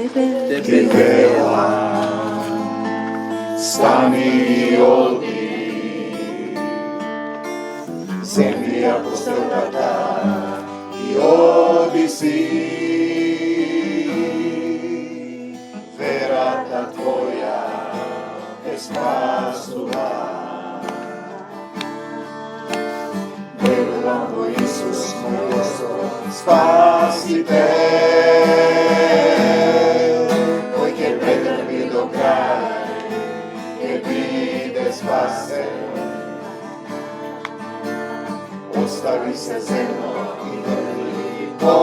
tebe velam, stani i odi, zemlja postrgata i odi si, vera ta tvoja te spasula. Verujem u Isus, moj Gospod, Spasitelj, koji će pretrpi do kraja, jer bide spasen. Ostavi se zemljo i drži po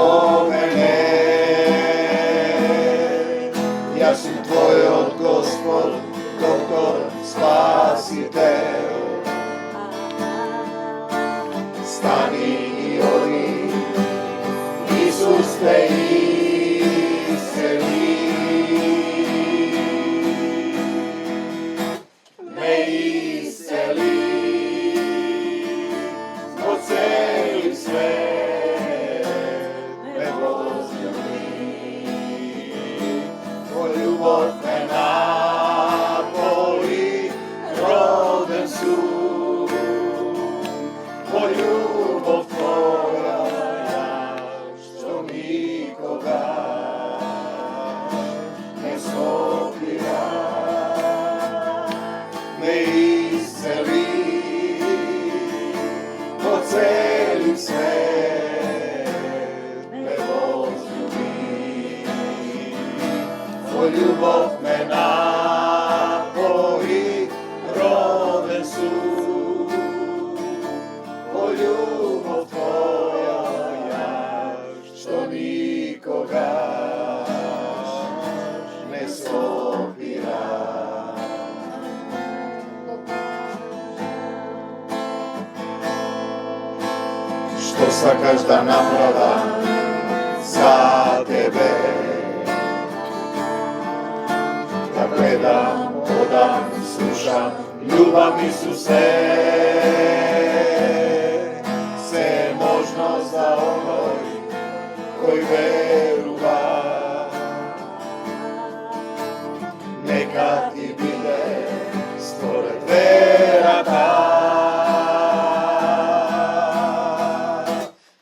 mene, ja sam tvoj od Gospod, doktor, Spasitelj. Stani i odi, Isus te isceli. Me isceli, zbog celi svet, me возлюби. Tvoj ljubov me napoli, roden su. Tvoj ljubov tvoja, što nikoga ne stopira, me isceli, po celi svet, me возлюbi. Tvoj ljubov me napoji, roden su. Ljubov tvoja, što nikoga ne stopira. Što sakaš da napravim za tebe, da gledam, odam, slušam, ljubav Isuse. Za onoj koji veruva, neka ti bide stvoret vera ta.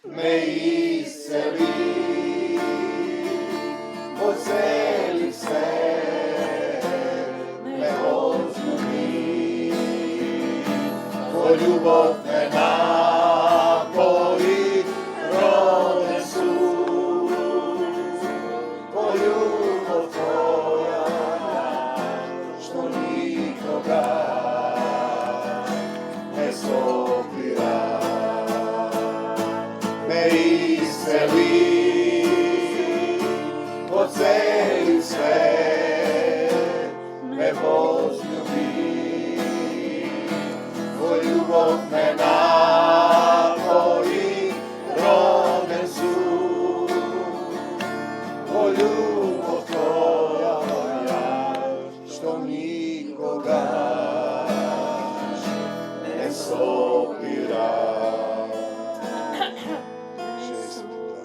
Me isceli, poceli svet, me возлюби. Tvoj ljubov me napoji, po celi svet, me возлюbi. Tvoj ljubov me napoji, roden su. Tvoj ljubov tvoja, što nikoga ne stopira.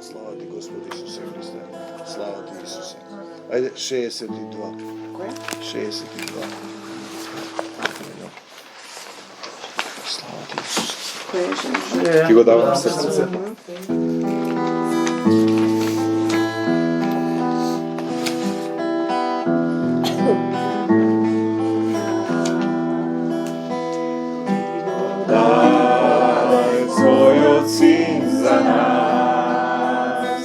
Slava ti, Gospod Isuse Hriste. Slava ti, Isuse. Ajde, 62. Koje? 62. Slava ti, Isuse. Koje je? Ti go dava na srce. Daj svoj sin za nas,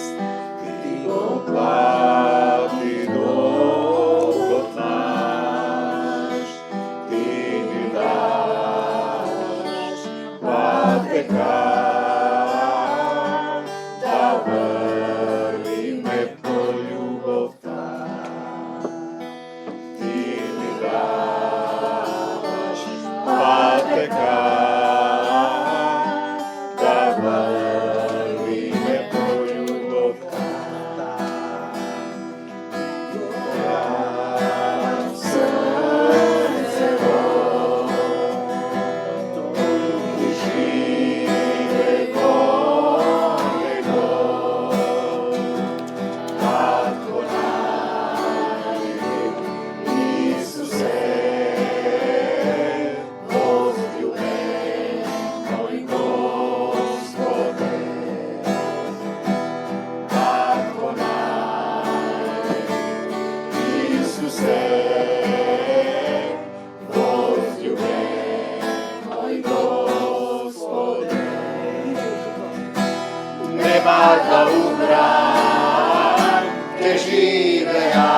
ti go plati dogot naš, ti mi daš, pa te Нема да умрам, ќе живеа.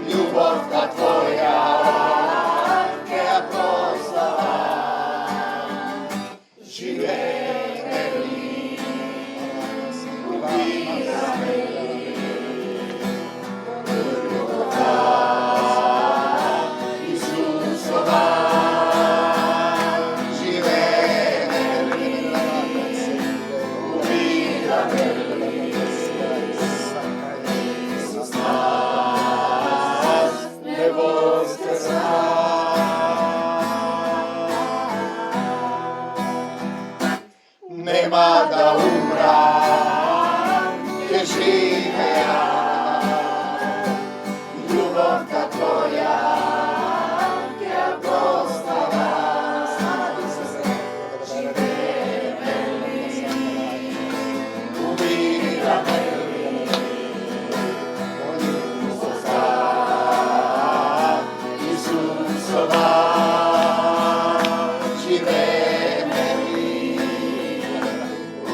Љубовта Твоја ќе ја прославам. Живееме ли, умираме ли, љубовта Исусова. Нема да умрам, ќе живеа. Љубовта Твоја ќе ја прославам. Живееме ли, умираме ли, љубовта Исусова. Живееме ли,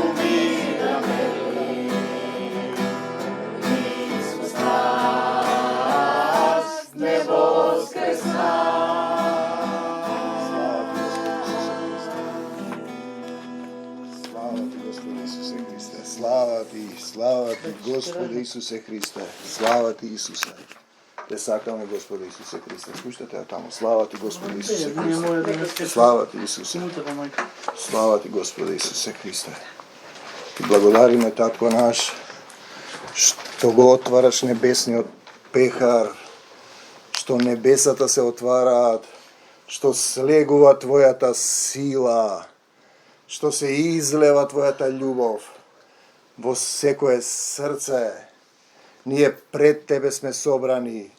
умираме ли, Исус нас не воскресна. Слава Ти, Господи Исусе Христе. Слава Ти, Господи Исусе Христе. Слава Ти, Исусе. Те сакаме, Господи Исусе Христе. Слушате ја таму. Слава Ти, Господи Исусе Христе. Слава Ти, Исусе. Слава Ти, Господи Исусе Христе. Ти благодариме, Татко наш, што го отвараш небесниот пехар, што небесата се отвараат, што слегува Твојата сила, што се излева Твојата љубов во секое срце. Ние пред Тебе сме собрани.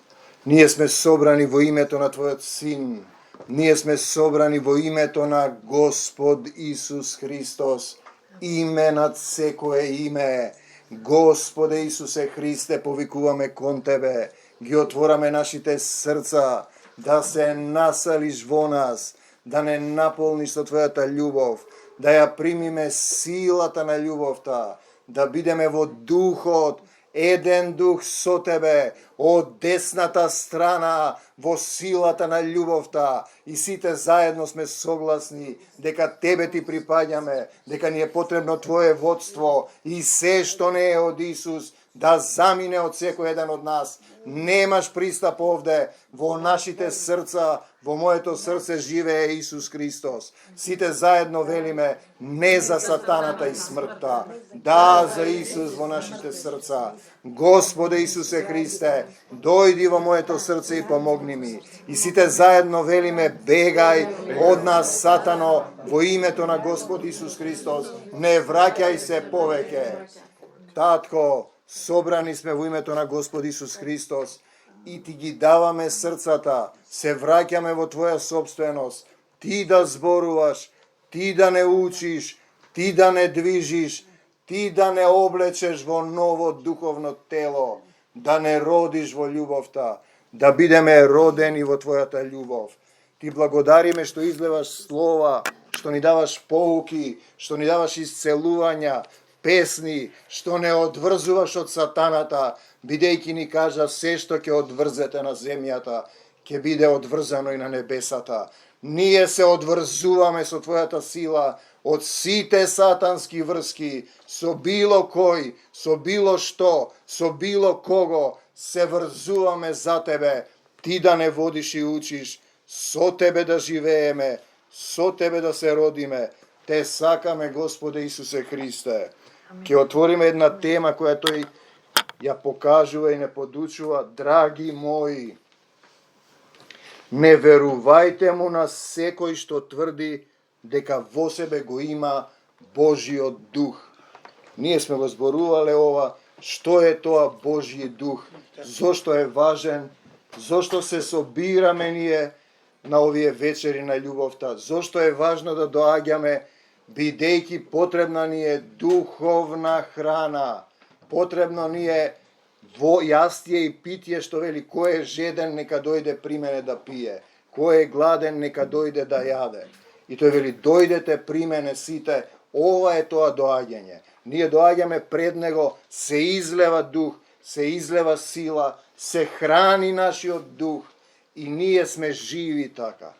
Ние сме собрани во името на Твојот Син. Ние сме собрани во името на Господ Исус Христос. Име над секое име. Господе Исусе Христе, повикуваме кон Тебе. Ги отвораме нашите срца, да се насалиш во нас, да не наполниш со Твојата љубов, да ја примиме силата на љубовта, да бидеме во духот, еден дух со Тебе, од десната страна, во силата на љубовта, и сите заедно сме согласни дека Тебе Ти припаѓаме, дека ни е потребно Твое водство и се што не е од Исус да замине од секој еден од нас. Немаш пристап овде, во нашите срца, во моето срце живее Исус Христос. Сите заедно велиме не за сатаната и смртта, да за Исус во нашите срца. Господе Исусе Христе, дојди во моето срце и помогни ми. И сите заедно велиме бегај од нас сатано во името на Господ Исус Христос. Не враќај се повеќе. Татко, собрани сме во името на Господ Исус Христос и Ти ги даваме срцата, се враќаме во Твоја собственост, Ти да зборуваш, Ти да не учиш, Ти да не движиш, Ти да не облечеш во ново духовно тело, да не родиш во љубовта, да бидеме родени во Твојата љубов. Ти благодариме што излеваш слова, што ни даваш поуки, што ни даваш исцелувања, песни, што не одврзуваш од сатаната, бидејќи ни кажа се што ќе одврзете на земјата, ќе биде одврзано и на небесата. Ние се одврзуваме со Твојата сила од сите сатански врски, со било кој, со било што, со било кого, се врзуваме за Тебе, Ти да не водиш и учиш, со Тебе да живееме, со Тебе да се родиме. Те сакаме, Господе Исусе Христе. Ќе отвориме една тема која тој ја покажува и не подучува. Драги мои, не верувајте му на секој што тврди дека во себе го има Божиот дух. Ние сме го зборувале ова, што е тоа Божји дух, зошто е важен, зошто се собираме ние на овие вечери на љубовта, зошто е важно да доаѓаме, бидејќи потребна ни е духовна храна, потребно ни е во јастие и питие, што вели, кој е жеден, нека дојде при мене да пие, кој е гладен, нека дојде да јаде. И тој вели, дојдете при мене сите, ова е тоа доаѓање. Ние доаѓаме пред него, се излева дух, се излева сила, се храни нашиот дух и ние сме живи така.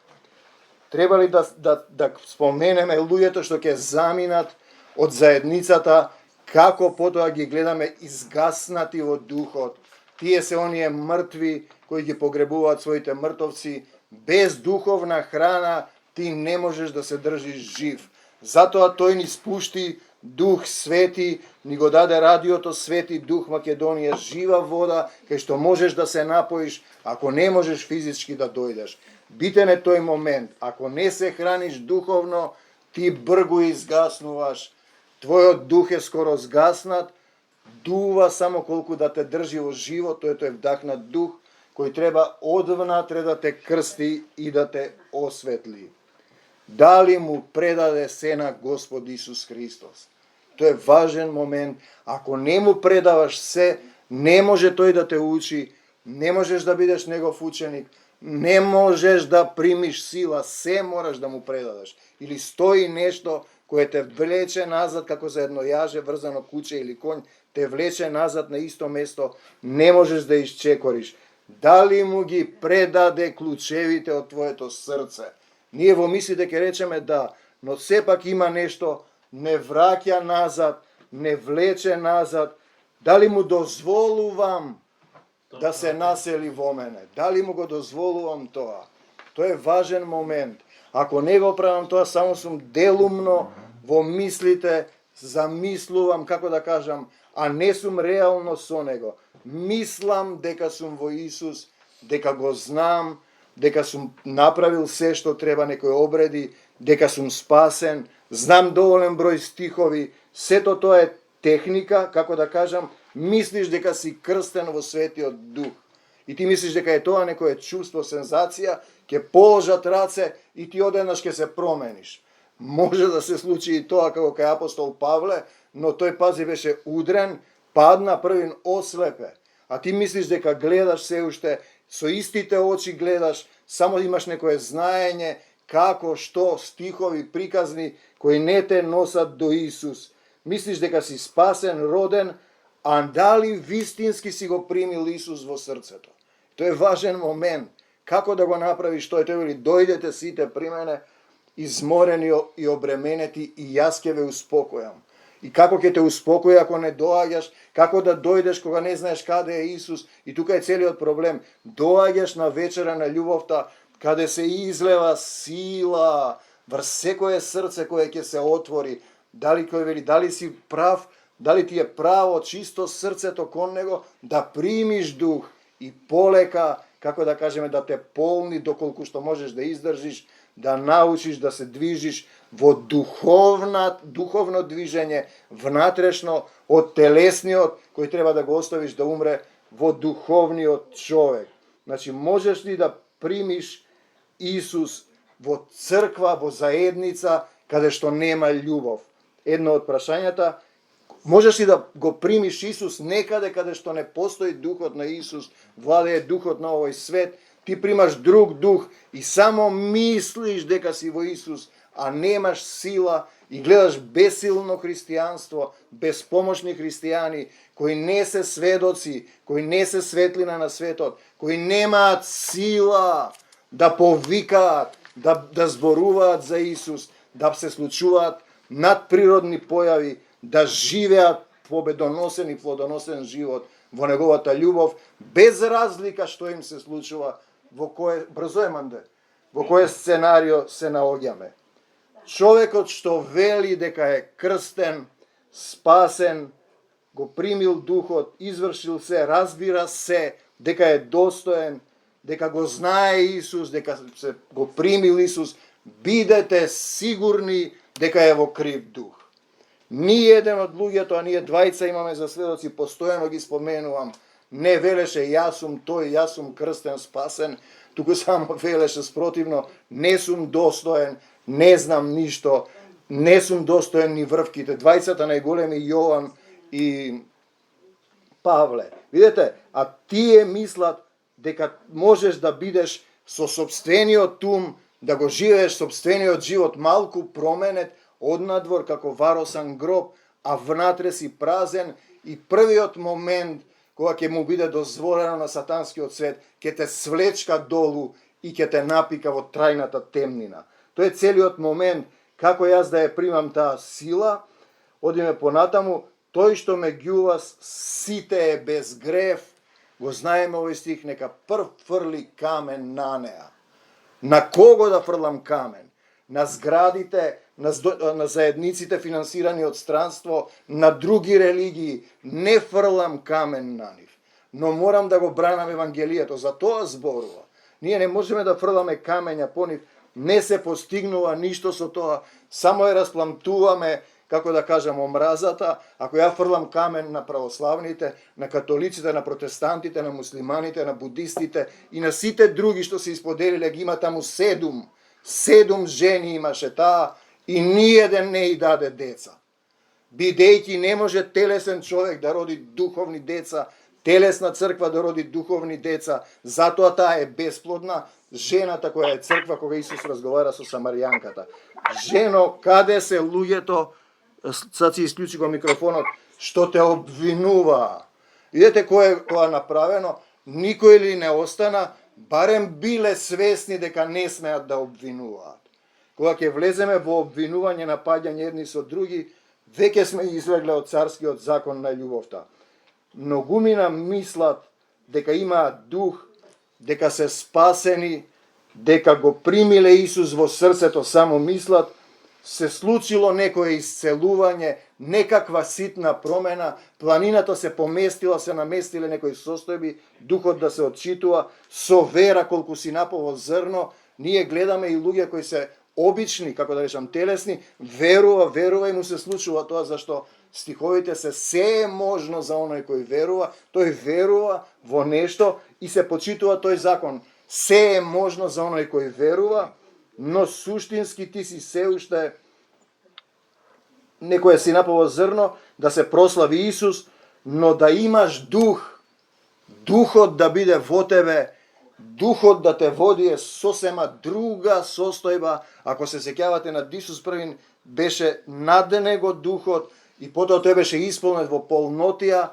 Треба ли да споменеме луѓето што ќе заминат од заедницата, како потоа ги гледаме изгаснати во духот. Тие се оние мртви кои ги погребуваат своите мртовци. Без духовна храна ти не можеш да се држиш жив. Затоа тој ни спушти Дух Свети, ни го даде радиото Свети Дух Македонија, жива вода, кај што можеш да се напоиш, ако не можеш физички да дојдеш. Битен е тој момент. Ако не се храниш духовно, ти бргу изгаснуваш. Твојот дух е скоро згаснат, дува само колку да те држи во живот, тој е вдахнат дух, кој треба одвнатре да те крсти и да те осветли. Дали му предаде се на Господ Исус Христос? Тоа е важен момент. Ако не му предаваш се, не може тој да те учи, не можеш да бидеш негов ученик, не можеш да примиш сила, се мораш да му предадеш. Или стои нешто кое те влече назад, како за едно јаже врзано куче или конј, те влече назад на исто место, не можеш да исчекориш. Дали му ги предаде клучевите од твоето срце? Ние во мислите ќе речеме да, но сепак има нешто, не враќа назад, не влече назад. Дали му дозволувам да се насели во мене? Дали му го дозволувам тоа? Тоа е важен момент. Ако не го правам тоа, само сум делумно во мислите, замислувам, како да кажам, а не сум реално со него. Мислам дека сум во Исус, дека го знам, дека сум направил се што треба некој обреди, дека сум спасен, знам доволен број стихови, сето тоа е техника, како да кажам, мислиш дека си крстен во Светиот Дух. И ти мислиш дека е тоа некое чувство, сензација, ќе положат раце и ти одеднаш ќе се промениш. Може да се случи и тоа како кај апостол Павле, но тој пази беше удрен, падна првин ослепе. А ти мислиш дека гледаш се уште, со истите очи гледаш, само имаш некое знаење, како, што, стихови, приказни, кои не те носат до Исус. Мислиш дека си спасен, роден, а дали вистински си го примил Исус во срцето? Тоа е важен момент. Како да го направиш тој? Тој вели, дојдете сите при мене, изморени и обременети, и јас ќе ве успокојам. И како ќе те успокои ако не доаѓаш, како да дојдеш кога не знаеш каде е Исус, и тука е целиот проблем. Доаѓаш на вечера на љубовта, каде се излева сила врз секое срце кое ќе се отвори. Дали кој вели, дали си прав, дали ти е право, чисто срцето кон него, да примиш дух и полека, како да кажеме, да те полни доколку што можеш да издржиш, да научиш да се движиш во духовно движење, внатрешно, од телесниот, кој треба да го оставиш да умре, во духовниот човек. Значи, можеш ли да примиш Исус во црква, во заедница, каде што нема љубов? Едно од прашањата, можеш ли да го примиш Исус некаде каде што не постои духот на Исус, владее духот на овој свет, ти примаш друг дух и само мислиш дека си во Исус, а немаш сила и гледаш бесилно христијанство, безпомошни христијани, кои не се сведоци, кои не се светлина на светот, кои немаат сила да повикаат, да зборуваат за Исус, да се случуваат надприродни појави, да живеат победоносен и плодоносен живот во неговата љубов, без разлика што им се случува, во кое, брзо еманде, во кое сценарио се наоѓаме. Човекот што вели дека е крстен, спасен, го примил духот, извршил се, разбира се, дека е достоен, дека го знае Исус, дека се го примил Исус, бидете сигурни дека е во крив дух. Ние еден од луѓето, а ние двајца имаме за сведоци, постојано ги споменувам, не велеше јас сум тој, јас сум крстен, спасен, туку само велеше спротивно, не сум достоен, не знам ништо, не сум достоен ни врвките, двајцата најголеми Јован и Павле. Видете, а тие мислат дека можеш да бидеш со собствениот ум, да го живееш собствениот живот малку променет однадвор како варосан гроб, а внатре си празен и првиот момент кога ќе му биде дозволено на сатанскиот свет, ќе те свлечка долу и ќе те напика во трајната темнина. Тој е целиот момент како јас да ја примам таа сила. Одиме понатаму, тој што ме ѓува сите е без грев, го знаеме овој стих, нека прв фрли камен на неа. На кого да фрлам камен? На зградите, на заедниците финансирани од странство, на други религии. Не фрлам камен на нив. Но морам да го бранам Евангелието, за тоа зборува. Ние не можеме да фрламе камења по нив, не се постигнува ништо со тоа, само ја распламтуваме, како да кажам, омразата. Ако ја фрлам камен на православните, на католиците, на протестантите, на муслиманите, на будистите и на сите други што се исподелиле, ги има таму 7 жени имаше таа и ниеден не и даде деца. Бидејќи не може телесен човек да роди духовни деца, телесна црква да роди духовни деца, затоа таа е бесплодна. Жената која е црква, кога Исус разговара со самаријанката. Жено, каде се луѓето, сад си исклучи го микрофонот, што те обвинуваа? Видете кој е тоа направено, никој ли не остана, барем биле свесни дека не смеат да обвинуваат. Кога ќе влеземе во обвинување, напаѓање едни со други, веќе сме извлегле од царскиот закон на љубовта. Многумина мислат дека имаат дух, дека се спасени, дека го примиле Исус во срцето, само мислат, се случило некое исцелување, некаква ситна промена, планината се поместила, се наместиле некои состојби, духот да се отчитува, со вера колку си напово зрно. Ние гледаме и луѓе кои се обични, како да речам телесни, верува и му се случува тоа, зашто стиховите се е можно за оној кој верува, тој верува во нешто и се почитува тој закон. Се е можно за оној кој верува, но суштински ти си се уште некоја си напово зрно, да се прослави Исус, но да имаш дух, духот да биде во тебе, духот да те води е сосема друга состојба. Ако се сеќавате на Исус првин, беше над него духот и потоа тој беше исполнет во полнотија,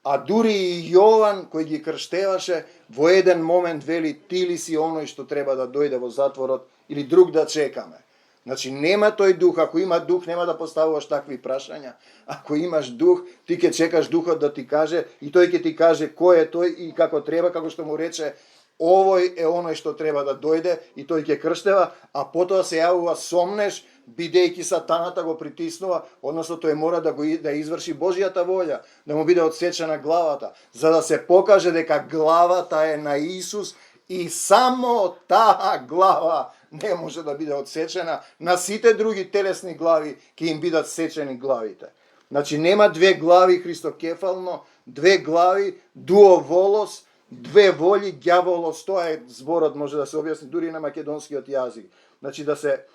а дури и Јован кој ги крштеваше во еден момент вели ти ли си оној што треба да дојде во затворот или друг да чекаме. Значи нема тој дух, ако има дух нема да поставуваш такви прашања. Ако имаш дух, ти ќе чекаш духот да ти каже и тој ќе ти каже кој е тој и како треба, како што му рече овој е оној што треба да дојде и тој ќе крштева, а потоа се јавува сомнеш, бидејќи сатаната го притиснува, односно тој мора да изврши Божјата волја, да му биде отсечена главата, за да се покаже дека главата е на Исус и само таа глава не може да биде отсечена, на сите други телесни глави ќе им бидат сечени главите. Значи нема две глави христокефално, две глави, дуо волос, две воли, ѓаволос, тоа е зборот, може да се објасни дури на македонскиот јазик. Значи да се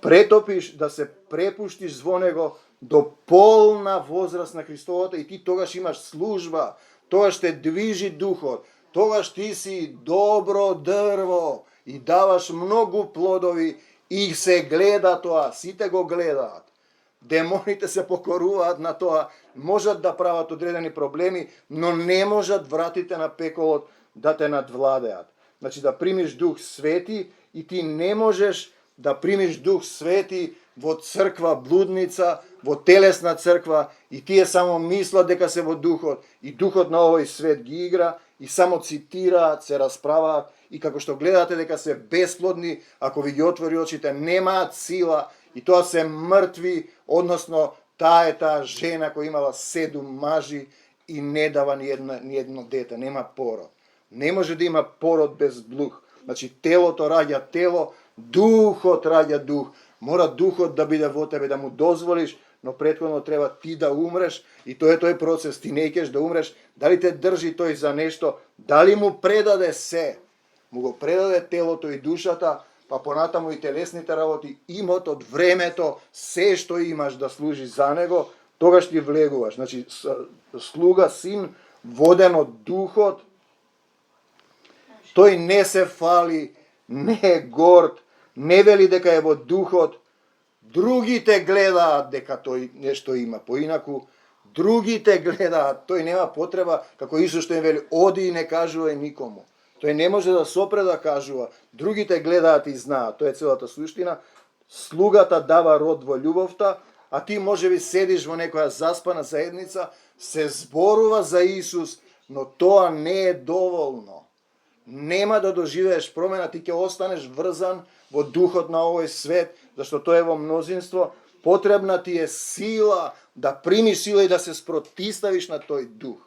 претопиш, да се препуштиш во него до полна возраст на Христовата и ти тогаш имаш служба, тогаш те движи духот, тогаш ти си добро дрво и даваш многу плодови и се гледа тоа, сите го гледаат. Демоните се покоруваат на тоа, можат да прават одредени проблеми, но не можат вратите на пеколот да те надвладеат. Значи да примиш Дух Свети и ти не можеш да примиш Дух Свети во црква блудница, во телесна црква и тие само мислат дека се во Духот и Духот на овој свет ги игра и само цитираат, се расправаат и како што гледате дека се бесплодни, ако ви ги отвори очите, немаат сила и тоа се мртви, односно таа е таа жена која имала 7 мажи и не дава ни едно дете, нема пород. Не може да има пород без дух. Значи телото раѓа тело, духот раѓа дух. Мора духот да биде во тебе, да му дозволиш, но претходно треба ти да умреш и тој е тој процес, ти не икеш да умреш, дали те држи тој за нешто, дали му предаде се, му го предаде телото и душата, па понатаму и телесните работи, имотот, времето, се што имаш да служи за него, тогаш ти влегуваш. Значи, слуга, син, воден од духот, тој не се фали, не е горд, не вели дека е во духот, Другите гледаат дека тој нешто има поинаку, другите гледаат, тој нема потреба, како Исус што им вели, оди и не кажувај никому. Тој не може да сопре да кажува, другите гледаат и знаат, тоа е целата суштина. Слугата дава род во љубовта, а ти можеби седиш во некоја заспана заедница, се зборува за Исус, но тоа не е доволно. Нема да доживееш промена, ти ќе останеш врзан во духот на овој свет, зашто тој е во мнозинство. Потребна ти е сила, да примиш сила и да се спротиставиш на тој дух.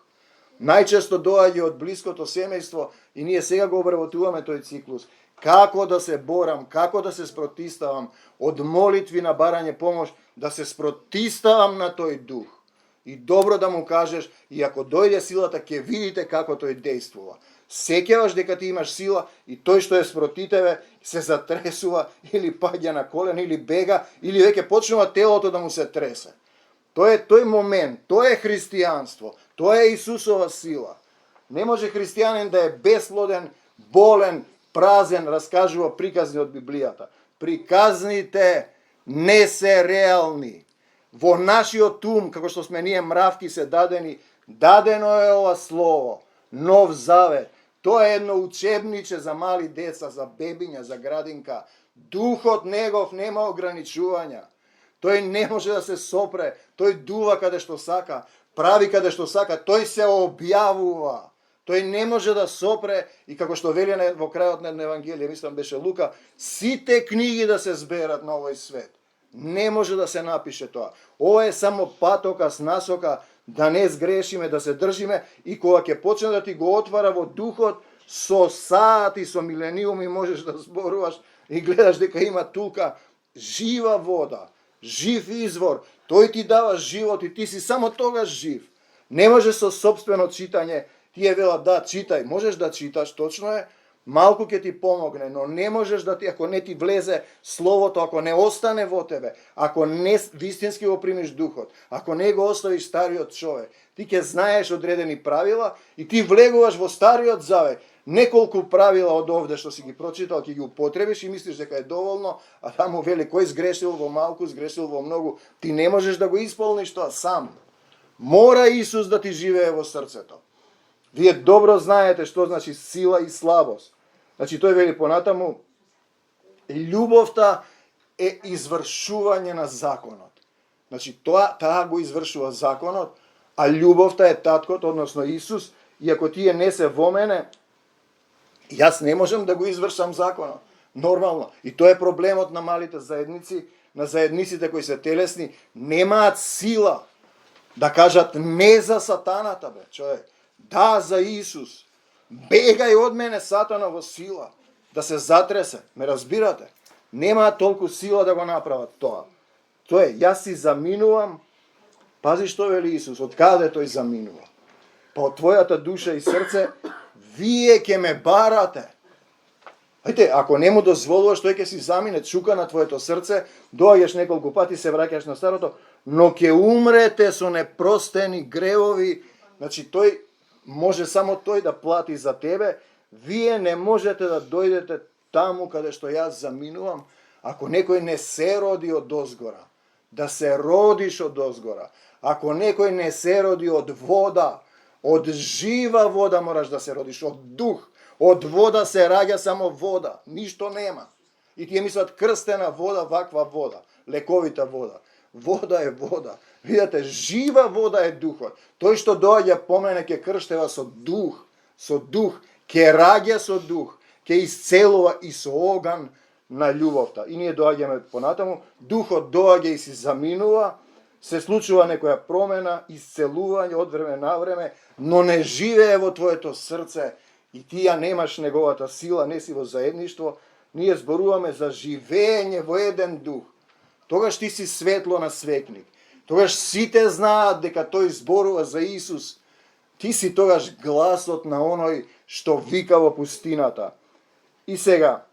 Најчесто доаѓа од блиското семејство и ние сега го обработуваме тој циклус. Како да се борам, како да се спротиставам, од молитви на барање помош, да се спротиставам на тој дух. И добро да му кажеш, и ако дојде силата, ќе видите како тој действува. Сеќаваш дека ти имаш сила и тој што е спроти тебе се затресува или паѓа на колена или бега или веќе почнува телото да му се тресе. Тоа е тој момент, тоа е христијанство, тоа е Исусова сила. Не може христијанин да е безплоден, болен, празен, раскажува приказни од Библијата. Приказните не се реални. Во нашиот ум, како што сме ние мравки се дадено е ова слово, Нов Завет. Тоа е едно учебниче за мали деца, за бебиња, за градинка. Духот негов нема ограничувања. Тој не може да се сопре, тој дува каде што сака, прави каде што сака, тој се објавува. Тој не може да сопре и како што вели во крајот на Евангелие, мислам беше Лука, сите книги да се зберат на овој свет. Не може да се напише тоа. Ова е само патокас, насока, да не сгрешиме, да се држиме и кога ќе почне да ти го отвара во духот, со сати, со милениуми можеш да зборуваш и гледаш дека има тука жива вода, жив извор, тој ти дава живот и ти си само тогаш жив. Не можеш со сопствено читање, тие велат да, читај, можеш да читаш, точно е, малку ќе ти помогне, но не можеш да ти, ако не ти влезе словото, ако не остане во тебе, ако не вистински го примиш духот, ако не го оставиш стариот човек, ти ќе знаеш одредени правила и ти влегуваш во стариот завет. Неколку правила од овде што си ги прочитал, ќе ги употребиш и мислиш дека е доволно, а таму вели кој сгрешил во малку, сгрешил во многу. Ти не можеш да го исполниш тоа сам. Мора Исус да ти живее во срцето. Вие добро знаете што значи сила и слабост. Значи тој вели понатаму, љубовта е извршување на законот. Значи таа го извршува законот, а љубовта е таткот, односно Исус, и ако тие не се во мене, јас не можам да го извршам законот. Нормално. И тоа е проблемот на малите заедници, на заедниците кои се телесни, немаат сила да кажат не за сатаната, бе, човек. Да, за Исус. Бегај од мене, сатана, во сила. Да се затресе. Ме разбирате? Немаат толку сила да го направат тоа. Тоа е, јас си заминувам. Пази што вели Исус, од каде тој заминува? Па од твојата душа и срце, вие ќе ме барате. Ајте, ако не му дозволуваш, тој ќе си замине, чука на твоето срце, доаѓаш неколку пати, се враќаш на старото, но ќе умрете со непростени гревови. Значи, тој може само тој да плати за тебе. Вие не можете да дојдете таму каде што јас заминувам, ако некој не се роди од озгора. Да се родиш од озгора. Ако некој не се роди од вода, од жива вода мораш да се родиш, од дух. Од вода се раѓа само вода, ништо нема. И тие мислат крстена вода, ваква вода, лековита вода. Вода е вода. Видите, жива вода е духот. Тој што доаѓа по мене ќе крштева со дух, ќе раѓа со дух, ќе исцелува и со оган на љубовта. И ние доаѓаме понатаму, духот доаѓа и си заминува, се случува некоја промена, исцелување од време на време, но не живее во твоето срце и ти ја немаш неговата сила, не си во заедништво. Ние зборуваме за живење во еден дух. Тогаш ти си светло на светник. Тогаш сите знаат дека тој зборува за Исус. Ти си тогаш гласот на оној што вика во пустината. И сега,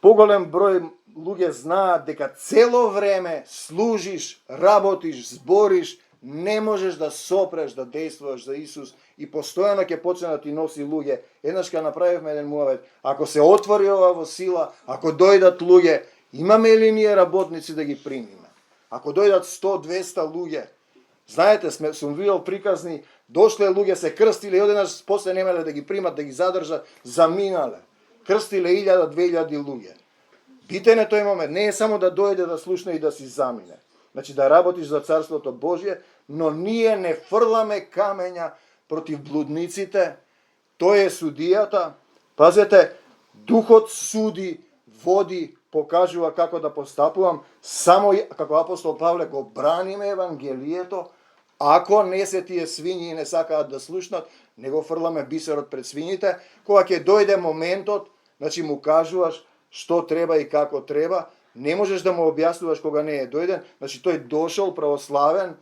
поголем број луѓе знаат дека цело време служиш, работиш, збориш, не можеш да сопреш да действуваш за Исус и постојано ќе почне да ти носи луѓе. Еднаш ка направивме еден муавет, ако се отвори ова во сила, ако дојдат луѓе, Имаме ли ние работници да ги примиме? Ако дојдат 100-200 луѓе, знаете, сум видел приказни, дошле луѓе, се крстиле и одеднаш после немале да ги примат, да ги задржат, заминале. Крстиле 1000-2000 луѓе. Битен е тој момент, не е само да дојде да слушне и да си замине. Значи да работиш за Царството Божие, но ние не фрламе камења против блудниците, тој е судијата. Пазете, Духот суди, води, покажува како да постапувам, само како апостол Павле го браниме Евангелието, ако не се тие свињи и не сакаат да слушнат, не го фрламе бисерот пред свињите, кога ќе дојде моментот, значи му кажуваш што треба и како треба, не можеш да му објаснуваш кога не е дојден, значи тој дошол православен,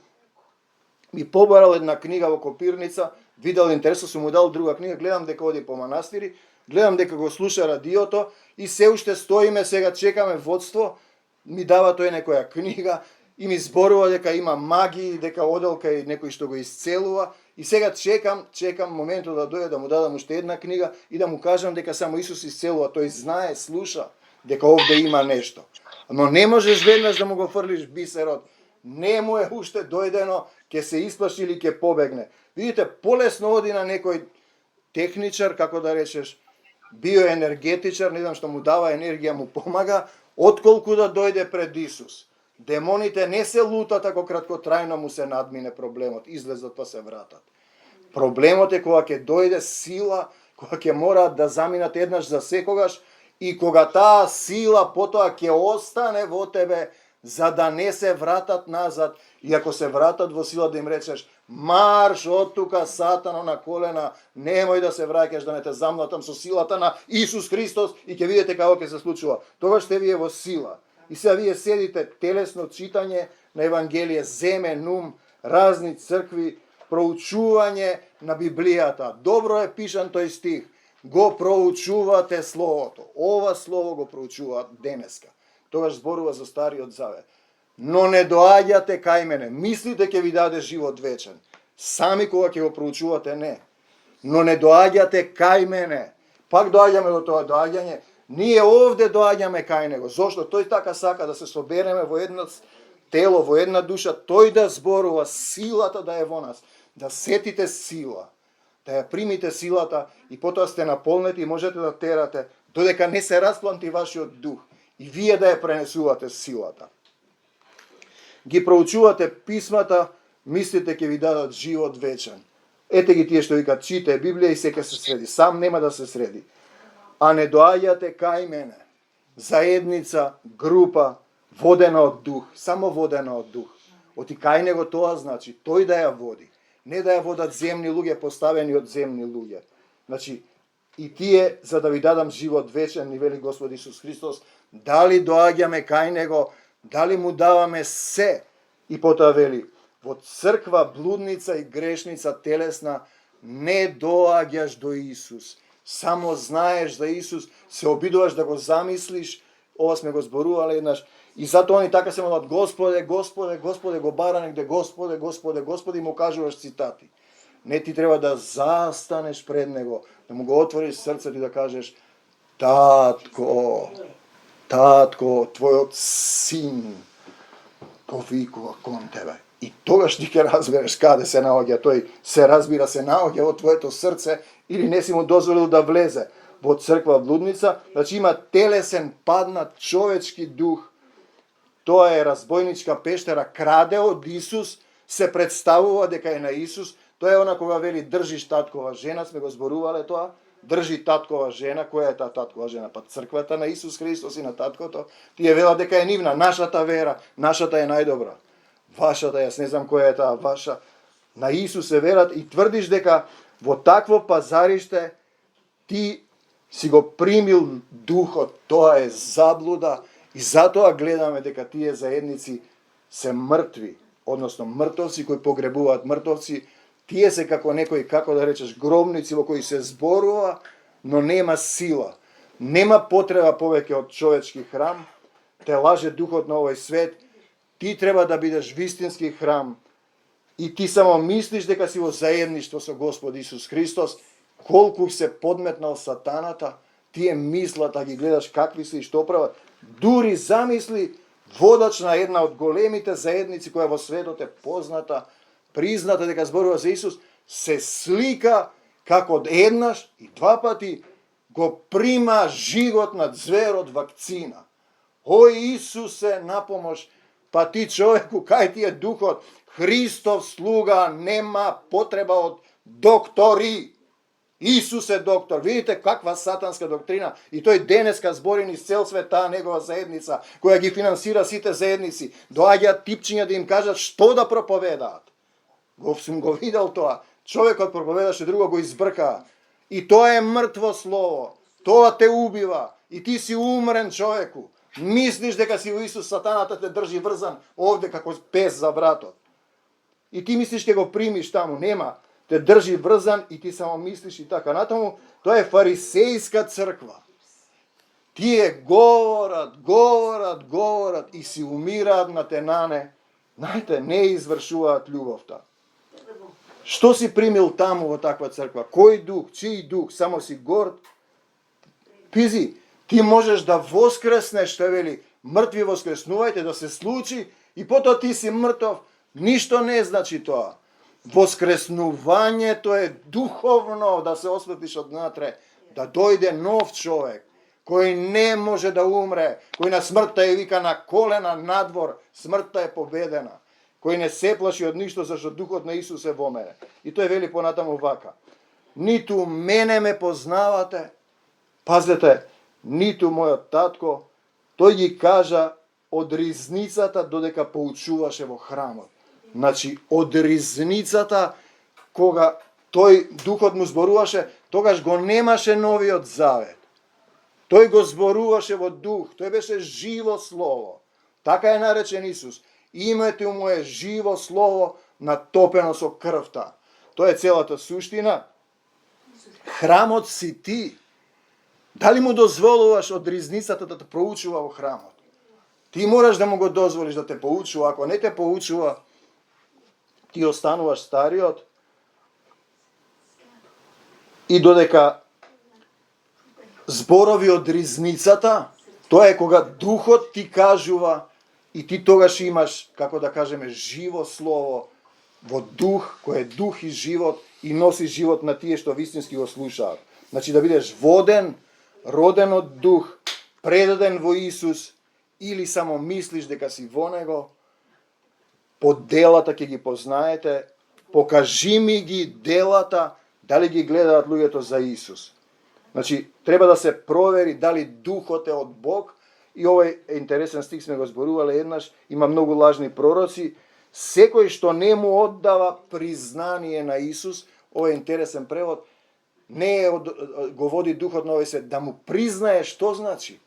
ми побарал една книга во копирница, видел интересно, сум му дал друга книга, гледам дека оди по манастири, гледам дека го слуша радиото и се уште стоиме, сега чекаме водство, ми дава тој некоја книга и ми зборува дека има магии, дека оделка и некој што го исцелува и сега чекам моментот да дојде да му дадам уште една книга и да му кажам дека само Исус исцелува, тој знае, слуша дека овде има нешто. Но не можеш веднаш да му го фрлиш бисерот, не му е уште дојдено, ќе се исплаши или ќе побегне. Видите, полесно оди на некој техничар, како да речеш, биоенергетичар, не знам што му дава енергија, му помага, отколку да дојде пред Исус. Демоните не се лутат ако краткотрајно му се надмине проблемот, излезат па се вратат. Проблемот е кога ќе дојде сила, кога ќе мораат да заминат еднаш за секогаш и кога таа сила потоа ќе остане во тебе, за да не се вратат назад, и ако се вратат во сила да им речеш марш од тука сатано на колена, немој да се враќаш, да не те замлатам со силата на Исус Христос и ќе видите како ќе се случува. Тогаш сте вие во сила. И сега вие седите телесно читање на Евангелие, земен ум, разни цркви, проучување на Библијата. Добро е пишан тој стих. Го проучувате Словото. Ова Слово го проучуваат денеска. Тогаш зборува за Стариот Завет. Но не доаѓате кај мене. Мислите ќе ви даде живот вечен. Сами кога ќе го проучувате, не. Но не доаѓате кај мене. Пак доаѓаме до тоа доаѓање. Ние овде доаѓаме кај него. Зошто? Тој така сака да се собереме во едно тело, во една душа. Тој да зборува, силата да е во нас. Да сетите сила. Да ја примите силата и потоа сте наполнети и можете да терате, додека не се распланти вашиот дух. И вие да ја пренесувате силата. Ги проучувате писмата, мислите ќе ви дадат живот вечен. Ете ги тие што викат чите Библија и сека се среди. Сам нема да се среди. А не доаѓате кај мене. Заедница, група, водена од дух. Само водена од дух. Оти кај него тоа значи тој да ја води. Не да ја водат земни луѓе поставени од земни луѓе. Значи, и тие, за да ви дадам живот вечен, ни вели Господ Исус Христос, дали доаѓаме кај него, дали му даваме се, и потоа вели, во црква блудница и грешница телесна не доаѓаш до Исус. Само знаеш за Исус, се обидуваш да го замислиш, ова сме го зборувале еднаш, и затоа они така се молат, Господе, Господе, Господе, го бара негде, Господе, Господе, Господе, и му кажуваш цитати. Не, ти треба да застанеш пред него, да му го отвориш срцето и да кажеш, Татко, Татко, твојот син повикува кон тебе. И тогаш ти ќе разбереш каде се наоѓа тој, се разбира, се наоѓа во твоето срце или не си му дозволил да влезе во црква блудница, значи има телесен паднат човечки дух. Тоа е разбойничка пештера, краде од Исус, се представува дека е на Исус. Тоа е она кога вели држиш таткова жена, сме го зборувале тоа, држи таткова жена, која е таа таткова жена? Па црквата на Исус Христос и на таткото. Тие велат дека е нивна, нашата вера, нашата е најдобра. Вашата, јас не знам која е таа ваша. На Исус се верат и тврдиш дека во такво пазариште ти си го примил духот, тоа е заблуда и затоа гледаме дека тие заедници се мртви, односно мртовци кои погребуваат мртовци, тие се како некои, како да речеш, гробници во кои се зборува, но нема сила. Нема потреба повеќе од човечки храм, те лаже духот на овој свет, ти треба да бидеш вистински храм и ти само мислиш дека си во заедништво со Господ Исус Христос, колку се подметнал сатаната, тие мислат, а ги гледаш какви се и што прават, Дури замисли водач на една од големите заедници која во светот е позната, призната дека зборува за Исус, се слика како еднаш и два пати го прима живот на зверот вакцина. Ој Исусе, на помош, па ти човеку, кај ти е духот, Христов слуга, нема потреба од доктори. Исус е доктор. Видите каква сатанска доктрина. И тој денеска збори низ цел свет, таа негова заедница, која ги финансира сите заедници. Доаѓаат типчиња да им кажат што да проповедаат. Сум го видел тоа. Човекот проповедаше, друго го избркаа. И тоа е мртво слово. Тоа те убива. И ти си умрен човеку. Мислиш дека си во Исус, сатаната те држи врзан овде како пес за вратот. И ти мислиш ќе го примиш таму. Нема. Те држи врзан и ти само мислиш и така натаму. Тоа е фарисејска црква. Тие говорат и си умираат на тенане. Знаете, не извршуваат љубовта. Што си примил таму во таква црква? Кој дух, чиј дух? Само си горд? Пизи, ти можеш да воскреснеш, што вели, мртви воскреснувајте, да се случи и потоа ти си мртов. Ништо не значи тоа. Воскреснувањето е духовно, да се осветлиш однатре, да дојде нов човек, кој не може да умре, кој на смртта е вика на колена надвор, смртта е победена, кој не се плаши од ништо, зашто духот на Исус е во мене. И тој вели понатаму вака: ниту мене ме познавате, пазете, ниту мојот татко. Тој ги кажа од ризницата додека поучуваше во храмот. Значи, од ризницата, кога тој духот му зборуваше, тогаш го немаше новиот завет. Тој го зборуваше во дух, тој беше живо слово. Така е наречен Исус. Името му е живо слово, натопено со крвта. Тоа е целата суштина. Храмот си ти. Дали му дозволуваш од ризницата да те проучува во храмот? Ти мораш да му го дозволиш да те поучува. Ако не те поучува, ти остануваш стариот. И додека зборови од ризницата, тоа е кога духот ти кажува и ти тогаш имаш, како да кажеме, живо слово во дух, кој е дух и живот и носи живот на тие што вистински го слушаат. Значи да бидеш воден, роден од дух, предаден во Исус, или само мислиш дека си во него, по делата ќе ги познаете, покажи ми ги делата, дали ги гледаат луѓето за Исус. Значи, треба да се провери дали духот е од Бог, и овој е интересен стих, сме го зборувале еднаш, има многу лажни пророци, секој што не му оддава признание на Исус, овој е интересен превод, не е го води духот на овој свет, да му признаеш што значи,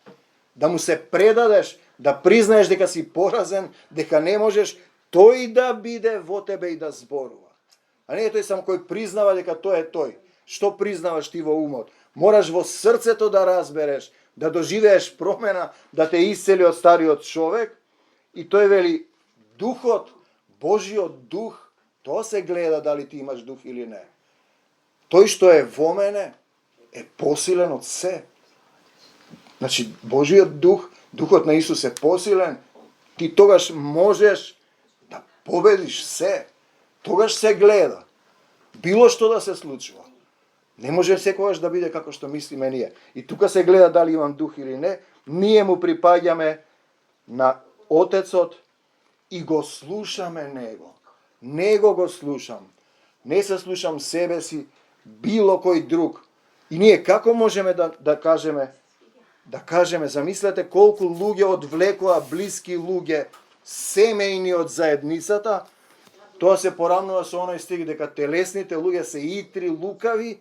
да му се предадеш, да признаеш дека си поразен, дека не можеш, тој да биде во тебе и да зборува. А не е тој само кој признава дека тој е тој. Што признаваш ти во умот? Мораш во срцето да разбереш, да доживееш промена, да те исцели од стариот човек. И тој вели, духот, Божиот дух, тоа се гледа дали ти имаш дух или не. Тој што е во мене е посилен од се. Значи, Божиот дух, духот на Исус е посилен, ти тогаш можеш да победиш се. Тогаш се гледа. Било што да се случува. Не може секогаш да биде како што мислиме ние. И тука се гледа дали имам дух или не. Ние му припаѓаме на Отецот и го слушаме Него. Него го слушам. Не се слушам себе си, било кој друг. И ние како можеме да кажеме, замислете колку луѓе одвлекоа блиски луѓе, семејни од заедницата. Тоа се поравнува со оној стих дека телесните луѓе се итри, лукави,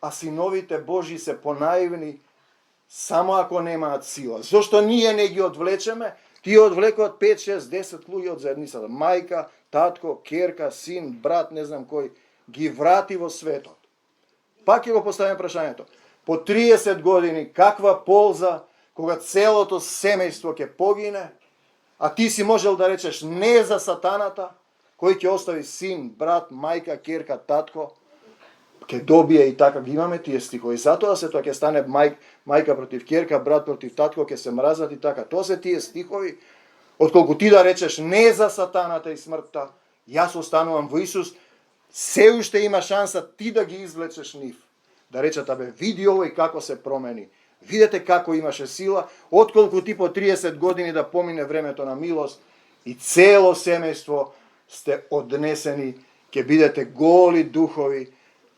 а синовите Божи се понаивни, само ако немаат сила. Зошто ние не ги одвлечеме? Тие одвлекоат 5, 6, 10 луѓе од заедницата. Мајка, татко, керка, син, брат, не знам кој, ги врати во светот. Пак ќе го поставим прашањето. По 30 години, каква полза, кога целото семејство ќе погине, а ти си можел да речеш не за сатаната, кој ќе остави син, брат, мајка, керка, татко. ќе добие и така ги имаме тие стихови. Затоа се тоа ќе стане мајка против ќерка, брат против татко, ќе се мразат и така. Тоа се тие стихови. Отколку ти да речеш не за сатаната и смртта, јас останувам во Исус, се уште има шанса ти да ги извлечеш нив. Да речат, абе, види овој како се промени. Видете како имаше сила, отколку ти по 30 години да помине времето на милост и цело семејство сте однесени, ќе бидете голи духови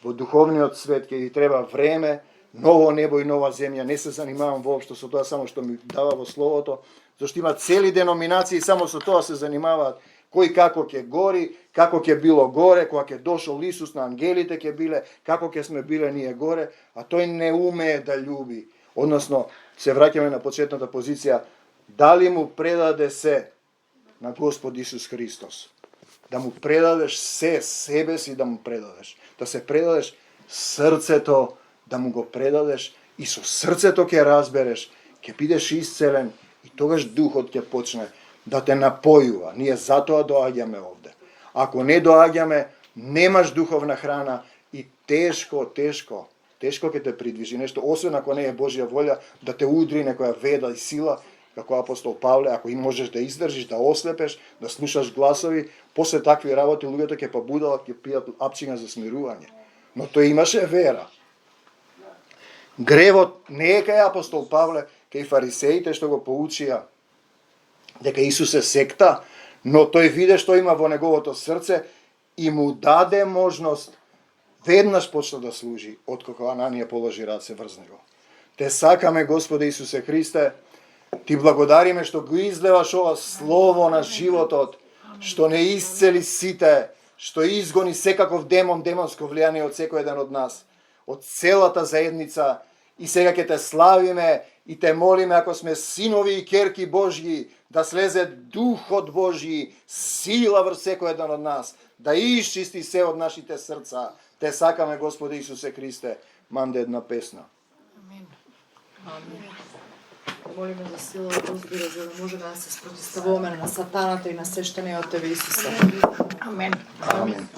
во духовниот свет, ќе ви треба време, ново небо и нова земја. Не се занимавам воопшто со тоа, само што ми дава во словото, зашто има цели деноминации, само со тоа се занимаваат. Кој како ќе гори, како ќе било горе, кога ќе дошол Исус на ангелите ќе биле, како ќе сме биле ние горе, а тој не умее да љуби. Односно, се враќаме на почетната позиција, дали му предаде се на Господ Исус Христос. Да му предадеш се, себе си да му предадеш. Да се предадеш срцето, да му го предадеш и со срцето ќе разбереш, ќе бидеш исцелен и тогаш духот ќе почне да те напојува. Ние затоа доаѓаме овде. Ако не доаѓаме, немаш духовна храна и тешко ќе те придвижи нешто, освен ако не е Божја волја да те удри некоја веда и сила, како апостол Павле, ако и можеш да издржиш, да ослепеш, да слушаш гласови, после такви работи луѓето ќе побудалат, ќе пијат апчиња за смирување. Но тој имаше вера. Гревот не е кај апостол Павле, кај фарисеите што го поучија дека Исус е секта, но тој виде што има во неговото срце и му даде можност, веднаш почна да служи, откако Ананија положи раце врз него. Те сакаме, Господе Исусе Христе, ти благодариме што го излеваш ова слово на животот, што не исцели сите, што изгони секаков демон, демонско влијание од секој еден од нас, од целата заедница, и сега ќе те славиме и те молиме, ако сме синови и ќерки Божји, да слезе Духот Божји, сила врз секој еден од нас, да исчисти се од нашите срца. Те сакаме, Господи Исусе Христе, манде една песна. Амин. Амин. Молиме за сила од Господа, за да може да се спротивставуваме на сатаната и на свештениот Тебе Исусе. Амин. Амин.